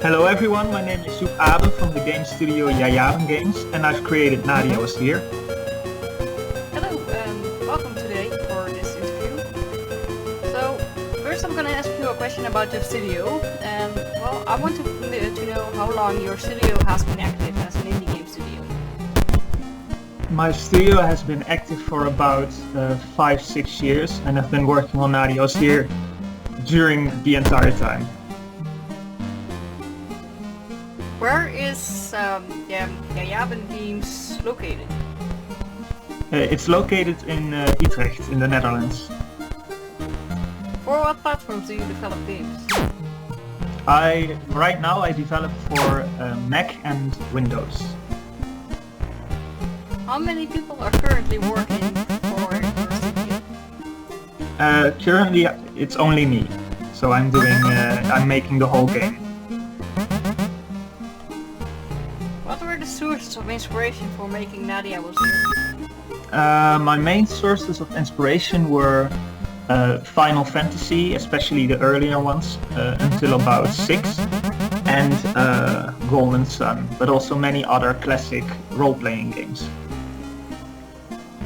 Hello everyone, my name is Joep Abe from the game studio CFN Games, and I've created Nadia Was here. Hello, and welcome today for this interview. So, first I'm gonna ask you a question about your studio, and well, I want to know how long your studio has been active as an indie game studio. My studio has been active for about 5-6 years, and I've been working on Nadia Was here during the entire time. Where is CFN Games located? It's located in Utrecht, in the Netherlands. For what platforms do you develop games? Right now I develop for Mac and Windows. How many people are currently working for your studio? Currently it's only me, so I'm making the whole game. What were the sources of inspiration for making Nadia Was here? My main sources of inspiration were Final Fantasy, especially the earlier ones, until about 6, and Golden Sun, but also many other classic role-playing games.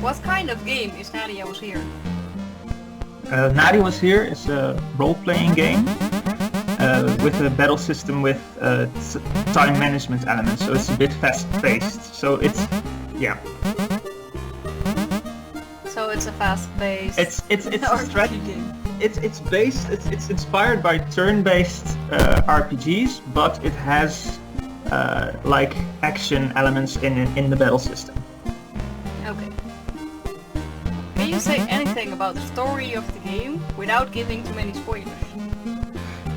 What kind of game is Nadia Was here? Nadia Was here is a role-playing game with a battle system with time management elements, so it's a bit fast-paced. So it's, yeah. So it's a fast-paced. It's a strategy game. It's inspired by turn-based RPGs, but it has like action elements in the battle system. Okay. Can you say anything about the story of the game without giving too many spoilers?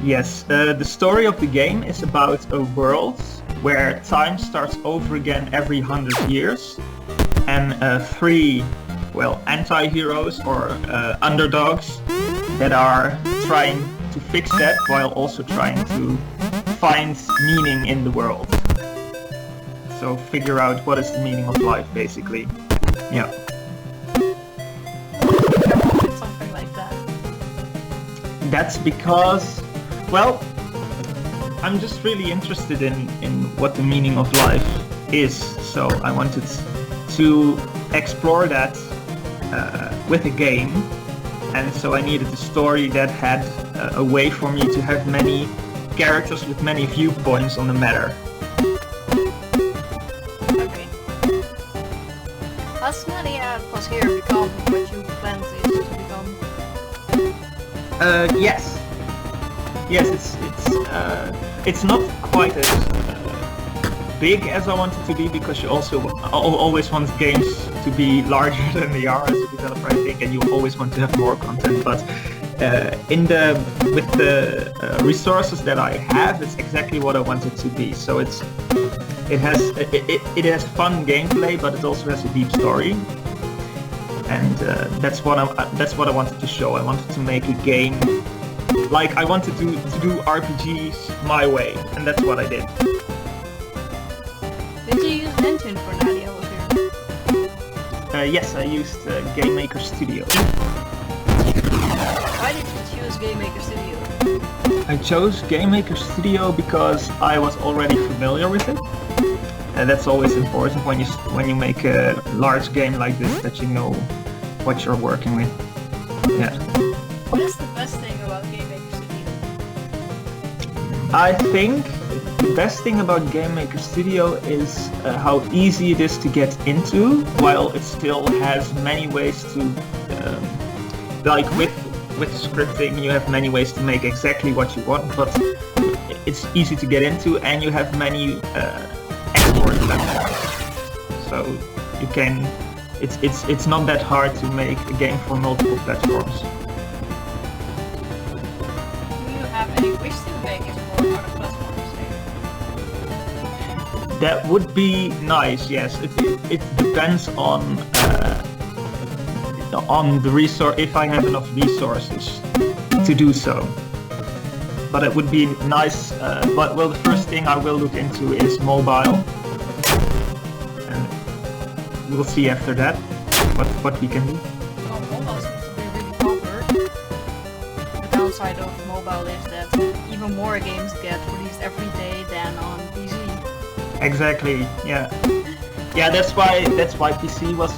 Yes, the story of the game is about a world where time starts over again every 100 years, and 3, anti-heroes or underdogs that are trying to fix that while also trying to find meaning in the world. So figure out what is the meaning of life, basically. Yeah. Something like that. That's because, well, I'm just really interested in what the meaning of life is, so I wanted to explore that with a game, and so I needed a story that had a way for me to have many characters with many viewpoints on the matter. Okay. Has Nadia Was here become what you planned it to become? Yes. Yes, it's not quite as big as I want it to be, because you also always want games to be larger than they are as a developer, I think, and you always want to have more content. But with the resources that I have, it's exactly what I want it to be. So it has fun gameplay, but it also has a deep story, and that's what I wanted to show. I wanted to make a game. Like, I wanted to do RPGs my way, and that's what I did. Did you use an engine for Nadia Was here? Yes, I used Game Maker Studio. Why did you choose Game Maker Studio? I chose Game Maker Studio because I was already familiar with it. And that's always important when you make a large game like this, that you know what you're working with. Yeah. What is the best thing about Game Maker Studio? I think the best thing about Game Maker Studio is how easy it is to get into, while it still has many ways to, like with scripting, you have many ways to make exactly what you want, but it's easy to get into, and you have many export platforms. So you can, it's not that hard to make a game for multiple platforms. Do you have any wish to make it for other platforms? That would be nice, yes. It depends on the resource, if I have enough resources to do so. But it would be nice, but well, the first thing I will look into is mobile. And we'll see after that what we can do. Well, mobile seems to be really popular. The downside of mobile is that even even more games get released every day than on PC. Exactly. Yeah. Yeah. That's why PC was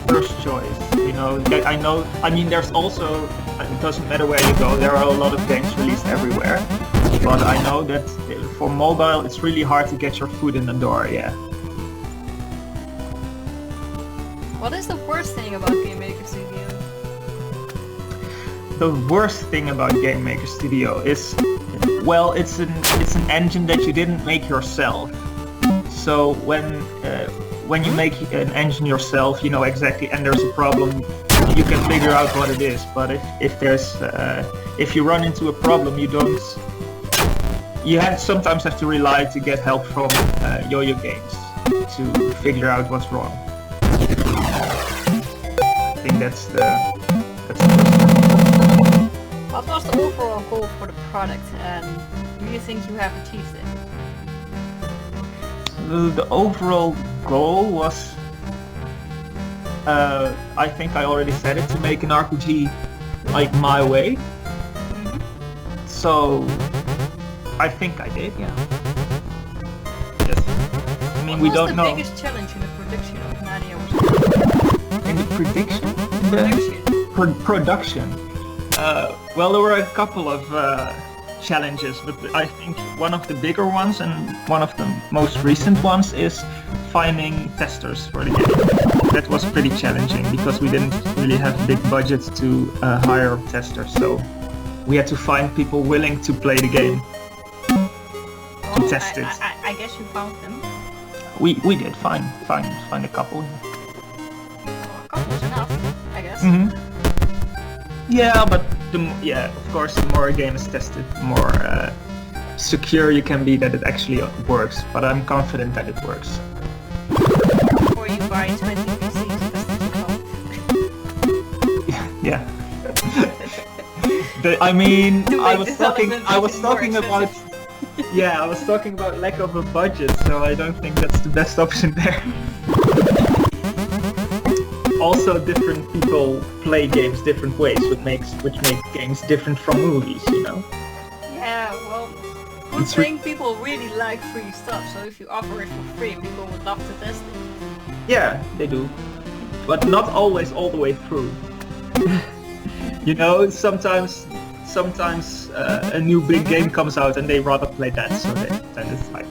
first choice. You know. I know. I mean, there's also. It doesn't matter where you go. There are a lot of games released everywhere. But I know that for mobile, it's really hard to get your foot in the door. Yeah. What is the worst thing about Game Maker Studio? The worst thing about Game Maker Studio is, well, it's an engine that you didn't make yourself. So when you make an engine yourself, you know exactly, and there's a problem, you can figure out what it is. But if you run into a problem, sometimes have to rely to get help from Yo-Yo Games to figure out what's wrong. I think that's the worst. What was the overall goal for the product, and do you think you have achieved it? The overall goal was, I think I already said it, to make an RPG like my way. So I think I did, yeah. Yes. I mean, we don't know. What was the biggest challenge in the production of Nadia Was? In the prediction? Production. Well, there were a couple of challenges, but I think one of the bigger ones and one of the most recent ones is finding testers for the game. That was pretty challenging because we didn't really have big budgets to hire testers, so we had to find people willing to play the game. To test it. I guess you found them. We did find a couple. Well, a couple is enough, I guess. Yeah, but of course, the more a game is tested, the more secure you can be that it actually works. But I'm confident that it works. Before you buy 20 PCs, test it yourself. Yeah. I mean, I was talking about. Yeah, I was talking about lack of a budget, so I don't think that's the best option there. Also, different people play games different ways, which makes games different from movies, you know? Yeah, well, good thing people really like free stuff, so if you offer it for free, people would love to test it. Yeah, they do. But not always all the way through. You know, sometimes a new big game comes out and they rather play that, so then it's like...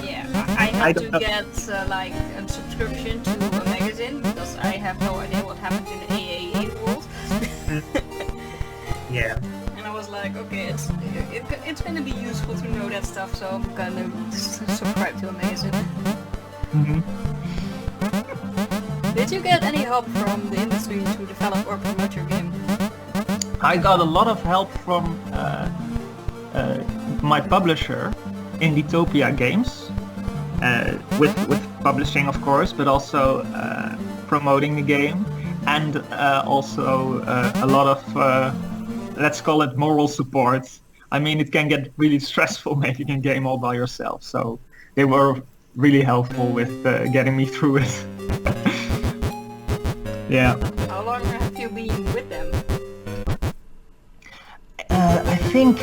Yeah, I have to get like a subscription to a magazine because I have no idea what happens in the AAA world. Yeah. And I was like, okay, it's gonna be useful to know that stuff, so I'm gonna subscribe to a magazine. Did you get any help from the industry to develop or promote your game? I got a lot of help from my publisher, Inditopia Games, with publishing, of course, but also promoting the game, and also a lot of, let's call it moral support. I mean, it can get really stressful making a game all by yourself, so they were really helpful with getting me through it. Yeah. How long have you been with them? I think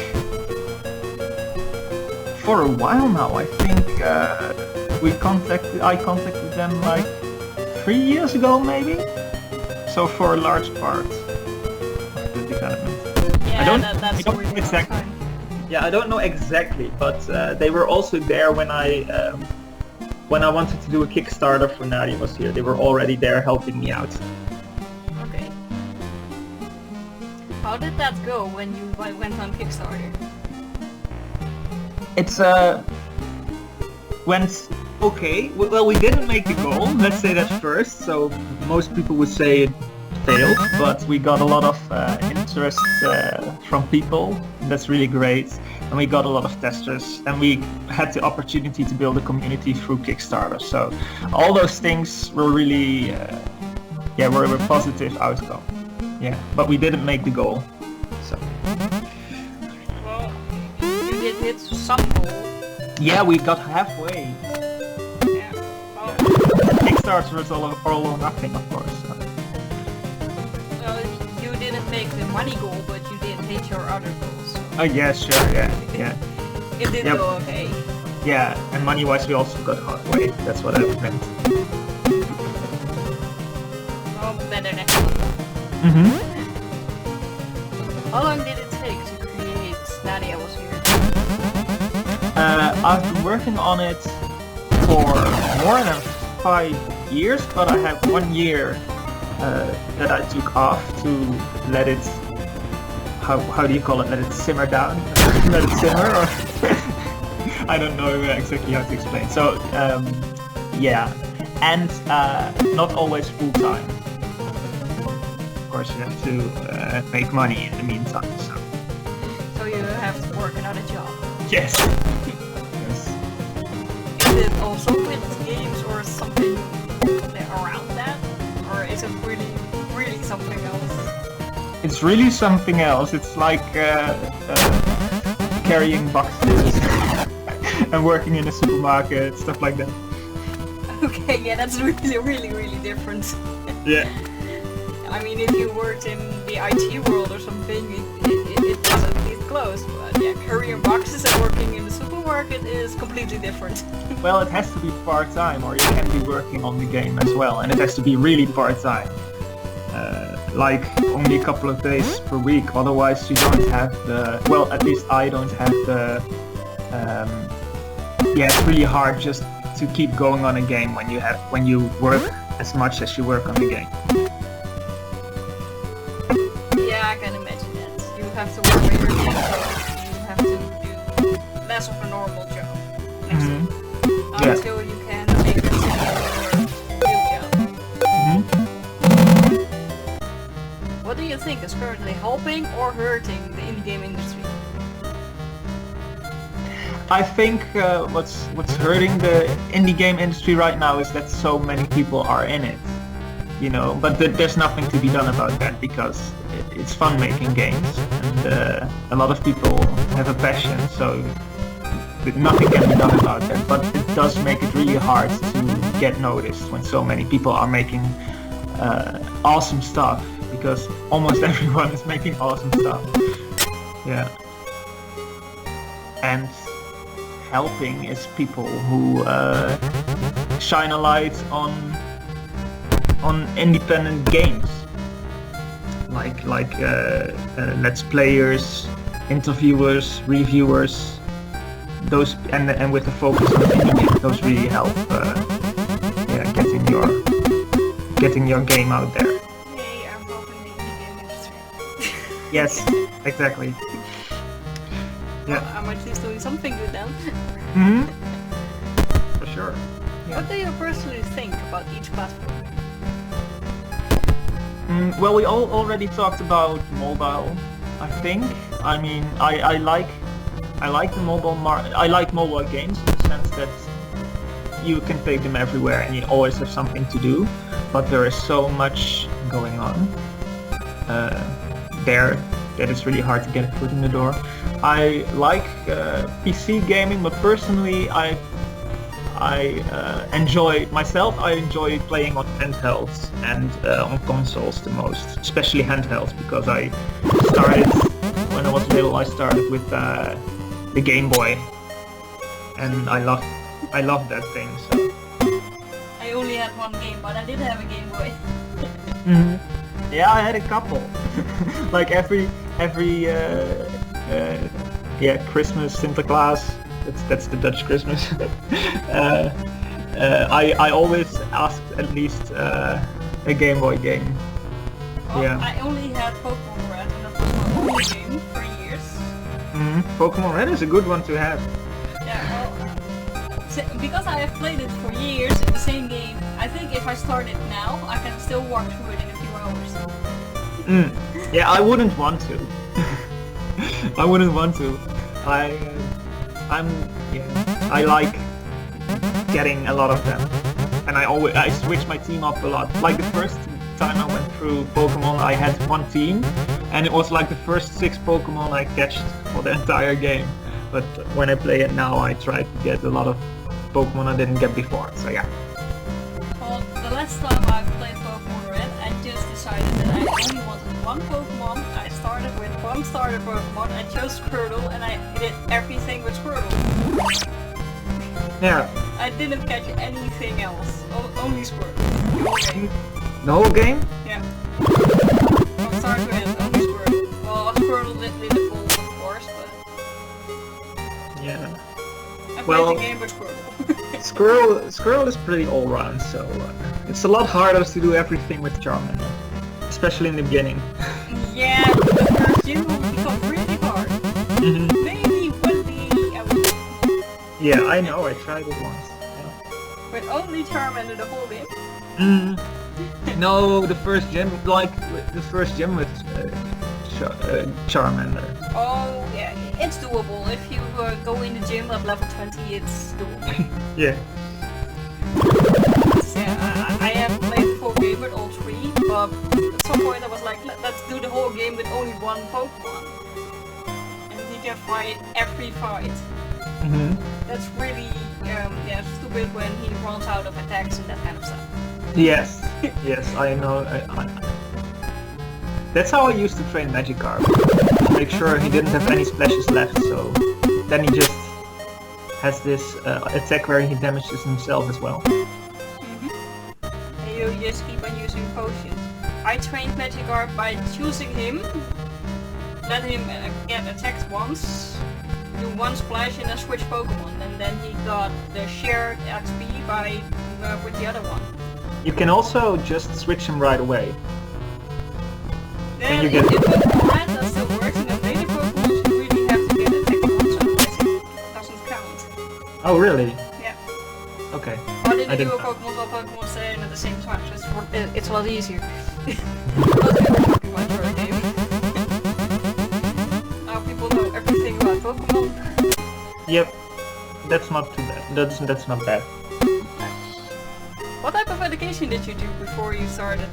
for a while now. I think I contacted them like 3 years ago, maybe. So for a large part of the development. Yeah, I don't know exactly. Yeah, I don't know exactly, but they were also there when I wanted to do a Kickstarter for Nadia Was here. They were already there helping me out. Okay. How did that go when you went on Kickstarter? It's went okay. Well, we didn't make the goal, let's say that first, so most people would say it failed, but we got a lot of interest from people. That's really great. And we got a lot of testers, and we had the opportunity to build a community through Kickstarter. So all those things were really, were a positive outcome. Yeah, but we didn't make the goal. So. Well, you did hit some goal. Yeah, we got halfway. Yeah. Oh. Kickstarter was all or nothing, of course. So you didn't make the money goal, but you did hit your other goals. So. Oh yeah, sure, yeah. It did go okay. Yeah, and money-wise we also got halfway. That's what I meant. Oh, better next one. How long did it take to create Nadia Was here? I've been working on it for more than 5 years, but I have 1 year that I took off to let it, how do you call it, let it simmer down? Let it simmer? Or I don't know exactly how to explain. So, yeah, and not always full time. Of course, you have to make money in the meantime. So you have to work another job. Yes. Is it also with games or something around that, or is it really something else? It's really something else. It's like carrying boxes and working in a supermarket, stuff like that. Okay, yeah, that's really different. Yeah. I mean, if you worked in the IT world or something, it doesn't get close. But yeah, carrying boxes and working in the supermarket is completely different. Well, it has to be part-time, or you can be working on the game as well, and it has to be really part-time. Like only a couple of days per week, otherwise you don't have the, well, at least I don't have the, yeah, it's really hard just to keep going on a game when you work as much as you work on the game. Yeah, I can imagine that. You have to work on your game, so you have to do less of a normal job. Until you can make it your real job. What do you think is currently helping or hurting the indie game industry? I think what's hurting the indie game industry right now is that so many people are in it, you know. But there's nothing to be done about that because it's fun making games, and a lot of people have a passion, so nothing can be done about that. But it does make it really hard to get noticed when so many people are making awesome stuff, because almost everyone is making awesome stuff. Yeah. And helping is people who shine a light on independent games, like let's players, interviewers, reviewers. Those and with the focus on indie games, those really help. Yeah, getting your game out there. Yay, I'm helping the indie game industry. Yes, exactly. Yeah. Well, I'm at least doing something good then. For sure. Yeah. What do you personally think about each platform? Well, we all already talked about mobile, I think. I mean, I like the mobile I like mobile games in the sense that you can take them everywhere and you always have something to do, but there is so much going on there that it's really hard to get a foot in the door. I like PC gaming, but personally I enjoy playing on handhelds and on consoles the most, especially handhelds, because I started when I was little. I started with the Game Boy, and I love that thing. So I only had one game, but I did have a Game Boy. Yeah, I had a couple. Like every Christmas, Sinterklaas. That's the Dutch Christmas. I always asked at least a Game Boy game. Well, Yeah. I only had Pokemon Red, and that was my only game for years. Pokemon Red is a good one to have. Yeah, well, because I have played it for years in the same game, I think if I start it now, I can still walk through it in a few hours. Yeah, I wouldn't want to. I wouldn't want to. I like getting a lot of them, and I switch my team up a lot. Like the first time I went through Pokemon, I had one team, and it was like the first 6 Pokemon I catched for the entire game. But when I play it now, I try to get a lot of Pokemon I didn't get before. So yeah. Well, the last time I played Pokemon Red, I just decided that I only wanted one Pokemon. I started with one starter Pokemon. I chose Squirtle, and I did everything with Squirtle. Yeah. I didn't catch anything else. Only Squirtle. The whole game? Yeah. From start to end, only Squirtle. Well, Squirtle did the full, of course, but... Yeah. I played the game with Squirtle. Squirrel is pretty all-round, so it's a lot harder to do everything with Charmander. Especially in the beginning. Yeah, the first gym will become really hard. Mm-hmm. Maybe 180 hours. Yeah, I know, I tried it once. Yeah. But only Charmander the whole game? No, the first gym, like the first gym with Charmander. Oh, yeah, it's doable. If you go in the gym at level 20, it's doable. Yeah. Yeah, I have played the full game with all three, but at some point I was like, let's do the whole game with only one Pokemon. And he can fight every fight. Mm-hmm. That's really yeah, stupid when he runs out of attacks and that kind of stuff. Yes, yes, I know. That's how I used to train Magikarp. Make sure he didn't have any splashes left, so then he just has this attack where he damages himself as well. You just keep on using potions. I trained Magikarp by choosing him, let him get attacked once, do one splash and then switch Pokemon, and then he got the shared XP by with the other one. You can also just switch him right away. Then you get... if Pokemon Red that still works, and if later Pokemon you really have to get attacked once, otherwise it doesn't count. Oh really? Yeah. Okay. Or did you do a Pokemon while Pokemon staying at the same time, so it's a lot easier. Most people talking about your game. Now people know everything about Pokemon. Yep. That's not too bad. That's not bad. What type of education did you do before you started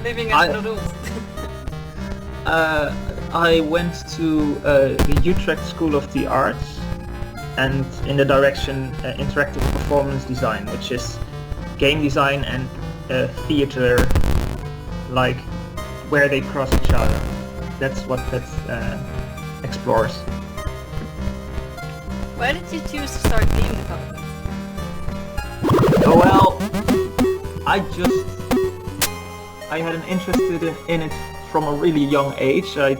living as an adult? I went to the Utrecht School of the Arts, and in the direction interactive performance design, which is game design and theater, like where they cross each other. That's what that explores. Why did you choose to start game development? Well, I had an interest in it from a really young age. I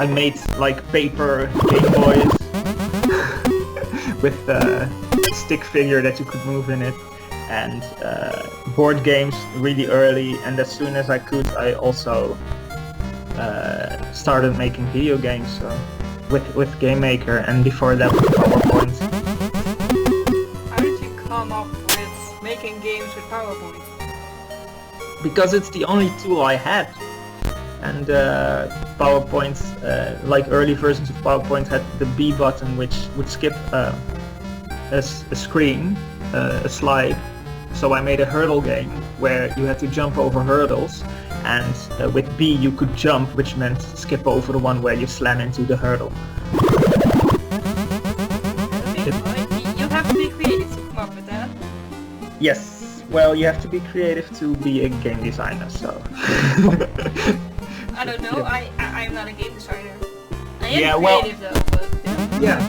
made like paper Game Boys with a stick figure that you could move in it, and board games really early, and as soon as I could I also started making video games with Game Maker, and before that with PowerPoint. How did you come up with making games with PowerPoint? Because it's the only tool I had, and PowerPoint, like early versions of PowerPoint, had the B button which would skip a screen, a slide. So I made a hurdle game where you had to jump over hurdles, and with B you could jump, which meant skip over the one where you slam into the hurdle. You have to be creative to come up with that. Yes. Well, you have to be creative to be a game designer, so... I don't know, yeah. I'm not a game designer. I am creative though, but... Yeah.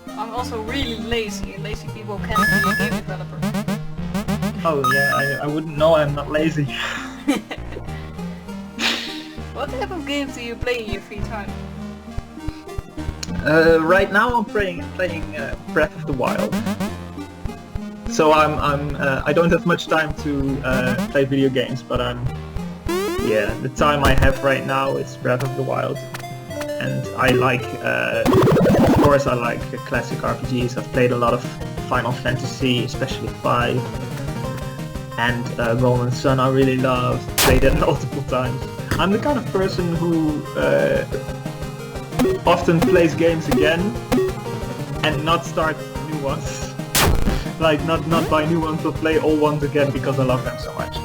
I'm also really lazy, and lazy people can't be a game developer. Oh yeah, I wouldn't know, I'm not lazy. What type of games do you play in your free time? Right now I'm playing Breath of the Wild. So I don't have much time to play video games, but the time I have right now is Breath of the Wild, and I like, of course, I like classic RPGs. I've played a lot of Final Fantasy, especially 5, and Golden Sun. I really love. Played it multiple times. I'm the kind of person who often plays games again and not start new ones. Like, not buy new ones, but play old ones again because I love them so much.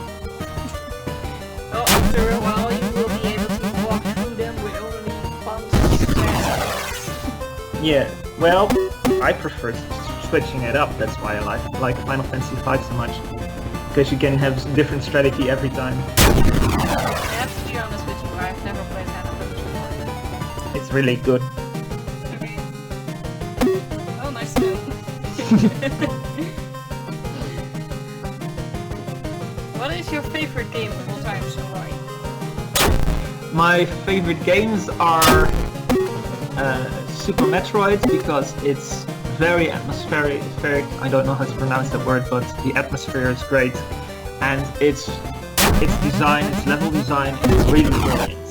Well, after a while you will be able to walk through them with only buttons. Yeah, well, I prefer switching it up. That's why I like Final Fantasy 5 so much. Because you can have different strategy every time. really good. Okay. Oh, nice to know. What is your favorite game of all time, so why? My favorite games are Super Metroid, because it's very atmospheric. I don't know how to pronounce that word, but the atmosphere is great, and its design, its level design is really brilliant.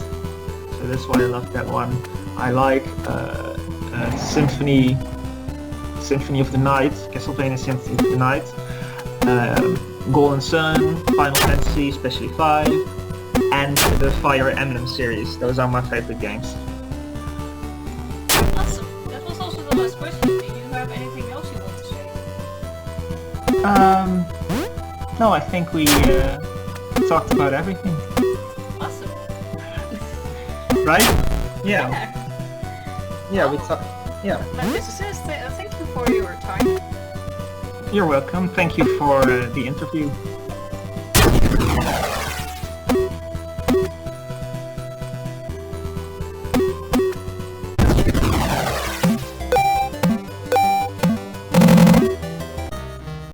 So that's why I love that one. I like Symphony of the Night, Castlevania Symphony of the Night, Golden Sun, Final Fantasy, especially 5, and the Fire Emblem series. Those are my favorite games. Awesome. That was also the last question. Do you have anything else you want to say? No, I think we talked about everything. Awesome. Right? Yeah. Yeah, we talked. Yeah. But this is thank you for your time. You're welcome. Thank you for the interview.